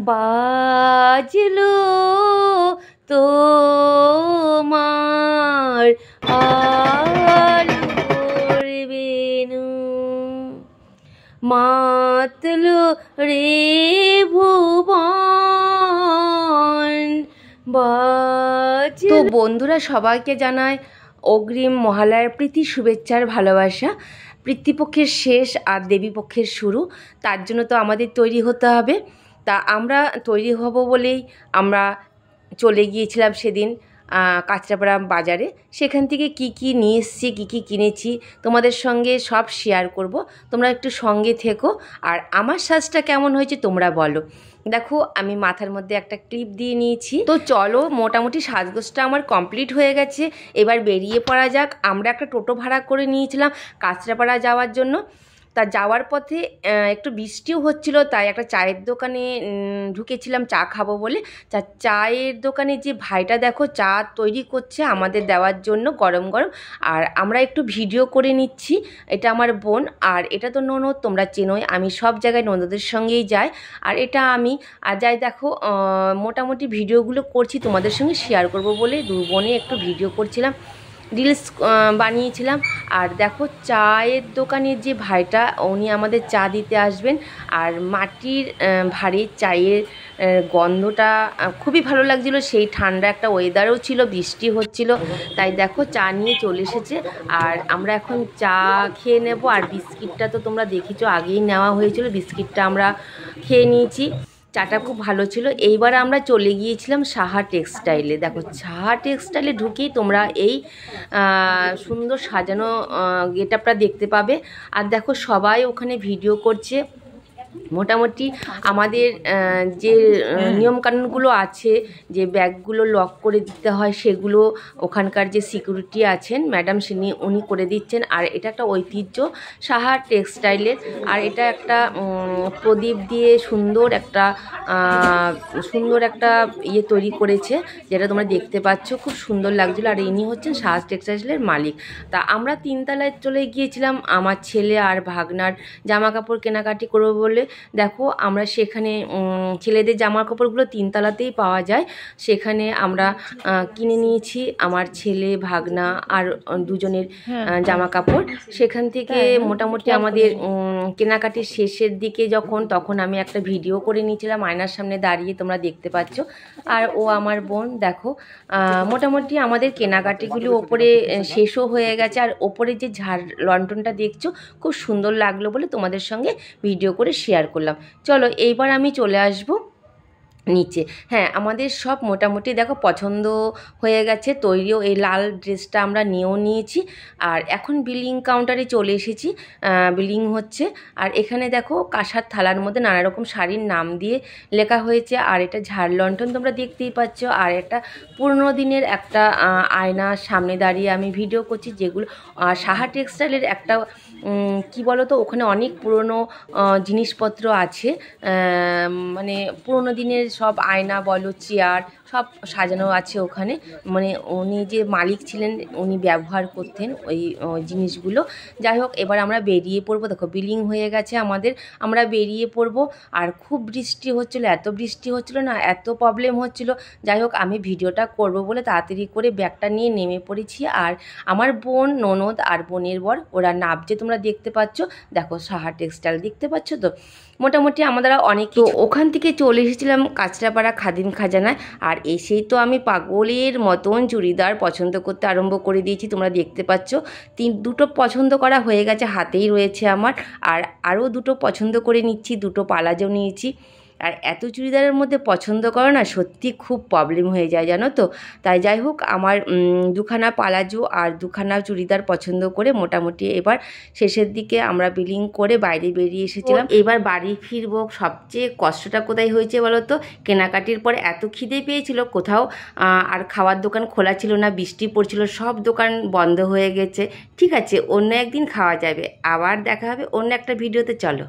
বাজলো তোমার আলোর বেনু, মাতলো রে ভুবন বাজলো। তো বন্ধুরা, সবাইকে জানায় অগ্রিম মহালয়ার প্রীতি শুভেচ্ছার ভালোবাসা। পিতৃপক্ষের শেষ আর দেবীপক্ষের শুরু, তার জন্য তো আমাদের তৈরি হতে হবে। তা আমরা তৈরি হব বলেই আমরা চলে গিয়েছিলাম সেদিন কাঁচরাপাড়া বাজারে। সেখান থেকে কি কি নিয়ে এসেছি, কী কী কিনেছি তোমাদের সঙ্গে সব শেয়ার করব। তোমরা একটু সঙ্গে থেকো। আর আমার সাজটা কেমন হয়েছে তোমরা বলো। দেখো, আমি মাথার মধ্যে একটা ক্লিপ দিয়ে নিয়েছি। তো চলো, মোটামুটি সাজগোজটা আমার কমপ্লিট হয়ে গেছে। এবার বেরিয়ে পড়া যাক। আমরা একটা টোটো ভাড়া করে নিয়েছিলাম কাঁচরাপাড়া যাওয়ার জন্য। তা যাওয়ার পথে একটু বৃষ্টিও হচ্ছিল, তাই একটা চায়ের দোকানে ঢুকেছিলাম চা খাবো বলে। চায়ের দোকানে যে ভাইটা দেখো চা তৈরি করছে আমাদের দেওয়ার জন্য গরম গরম। আর আমরা একটু ভিডিও করে নিচ্ছি। এটা আমার বোন, আর এটা তো ননদ, তোমরা চেনোই। আমি সব জায়গায় ননদের সঙ্গেই যাই। আর এটা আমি আর যাই। দেখো, মোটামুটি ভিডিওগুলো করছি তোমাদের সঙ্গে শেয়ার করব বলে দু বোনে একটু ভিডিও করছিলাম, রিলস বানিয়েছিলাম। আর দেখো, চায়ের দোকানের যে ভাইটা, উনি আমাদের চা দিতে আসবেন। আর মাটির ভারী চায়ের গন্ধটা খুবই ভালো লাগছিলো। সেই ঠান্ডা একটা ওয়েদারও ছিল, বৃষ্টি হচ্ছিল, তাই দেখো চা নিয়ে চলে এসেছে। আর আমরা এখন চা খেয়ে নেব। আর বিস্কিটটা তো তোমরা দেখেছো, আগেই নেওয়া হয়েছিল। বিস্কিটটা আমরা খেয়ে নিয়েছি। চাটা খুব ভালো ছিল। এইবার আমরা চলে গিয়েছিলাম সাহা টেক্সটাইলে। দেখো, সাহা টেক্সটাইলে ঢুকেই তোমরা এই সুন্দর সাজানো গেটআপটা দেখতে পাবে। আর দেখো, সবাই ওখানে ভিডিও করছে। মোটামুটি আমাদের যে নিয়মকানুনগুলো আছে, যে ব্যাগগুলো লক করে দিতে হয়, সেগুলো ওখানকার যে সিকিউরিটি আছেন ম্যাডাম, উনি করে দিচ্ছেন। আর এটা একটা ঐতিহ্য সাহা টেক্সটাইলের। আর এটা একটা প্রদীপ দিয়ে সুন্দর একটা ইয়ে তৈরি করেছে, যেটা তোমরা দেখতে পাচ্ছ, খুব সুন্দর লাগছিলো। আর ইনি হচ্ছেন সাহা টেক্সটাইলের মালিক। তা আমরা 3 তলায় চলে গিয়েছিলাম আমার ছেলে আর ভাগনার জামা কাপড় কেনাকাটি করবো বলে। দেখো, আমরা সেখানে ছেলেদের জামা কাপড়গুলো 3 তলাতেই পাওয়া যায়, সেখানে আমরা কিনে নিয়েছি আমার ছেলে ভাগনা আর দুজনের জামা কাপড়। সেখান থেকে মোটামুটি আমাদের কেনাকাটির শেষের দিকে তখন আমি একটা ভিডিও করে নিয়েছিলাম আয়নার সামনে দাঁড়িয়ে, তোমরা দেখতে পাচ্ছ। আর ও আমার বোন। দেখো, মোটামুটি আমাদের কেনাকাটিগুলো ওপরে শেষও হয়ে গেছে। আর ওপরে যে ঝাড় লণ্ঠনটা দেখছো, খুব সুন্দর লাগলো বলে তোমাদের সঙ্গে ভিডিও করে শেয়ার করলাম। চলো, এইবার আমি চলে আসব নিচে। হ্যাঁ, আমাদের সব মোটামুটি দেখো পছন্দ হয়ে গেছে, তৈরিও। এই লাল ড্রেসটা আমরা নিয়েও নিয়েছি। আর এখন বিলিং কাউন্টারে চলে এসেছি, বিলিং হচ্ছে। আর এখানে দেখো, কাঁসার থালার মধ্যে নানা রকম শাড়ির নাম দিয়ে লেখা হয়েছে। আর এটা ঝাড় লণ্ঠন তোমরা দেখতেই পাচ্ছ। আর একটা পুরনো দিনের একটা আয়নার সামনে দাঁড়িয়ে আমি ভিডিও করছি, যেগুলো সাহা টেক্সটাইলের একটা কি বলো তো, ওখানে অনেক পুরনো জিনিসপত্র আছে। মানে পুরনো দিনের সব আয়না বলো, চেয়ার সব সাজানো আছে ওখানে। মানে উনি যে মালিক ছিলেন, উনি ব্যবহার করতেন ওই জিনিসগুলো। যাই হোক, এবার আমরা বেরিয়ে পড়বো। দেখো, বিলিং হয়ে গেছে আমাদের, আমরা বেরিয়ে পড়বো। আর খুব বৃষ্টি হচ্ছিলো, এত বৃষ্টি হচ্ছিলো না, এত প্রবলেম হচ্ছিলো। যাই হোক, আমি ভিডিওটা করব বলে তাড়াতাড়ি করে ব্যাগটা নিয়ে নেমে পড়েছি। আর আমার বোন, ননদ আর বোনের বর, ওরা নাবছে, তোমরা দেখতে পাচ্ছ। দেখো, সাহা টেক্সটাইল দেখতে পাচ্ছ তো। মোটামুটি আমরা অনেক ওখান থেকে চলে এসেছিলাম কাঁচরাপাড়া খাদিম খাজানায়। আর এসেই তো আমি পাগলের মতন চুড়িদার পছন্দ করতে আরম্ভ করে দিয়েছি, তোমরা দেখতে পাচ্ছ। দুটো পছন্দ করা হয়ে গেছে, হাতেই রয়েছে আমার। আর আরও দুটো পছন্দ করে নিচ্ছি, দুটো পালাজো নিয়েছি। আর এত চুড়িদারের মধ্যে পছন্দ করো না, সত্যি খুব প্রবলেম হয়ে যায়, জানো তো। তাই যাই হোক, আমার দুখানা পালাজো আর দুখানা চুড়িদার পছন্দ করে মোটামুটি এবার শেষের দিকে আমরা বিলিং করে বাইরে বেরিয়ে এসেছিলাম। এবার বাড়ি ফিরবো। সবচেয়ে কষ্টটা কোথায় হয়েছে বলো তো, কেনাকাটির পরে এত খিদে পেয়েছিল, কোথাও আর খাওয়ার দোকান খোলা ছিল না, বৃষ্টি পড়ছিল, সব দোকান বন্ধ হয়ে গেছে। ঠিক আছে, অন্য একদিন খাওয়া যাবে, আবার দেখা হবে অন্য একটা ভিডিওতে। চলো।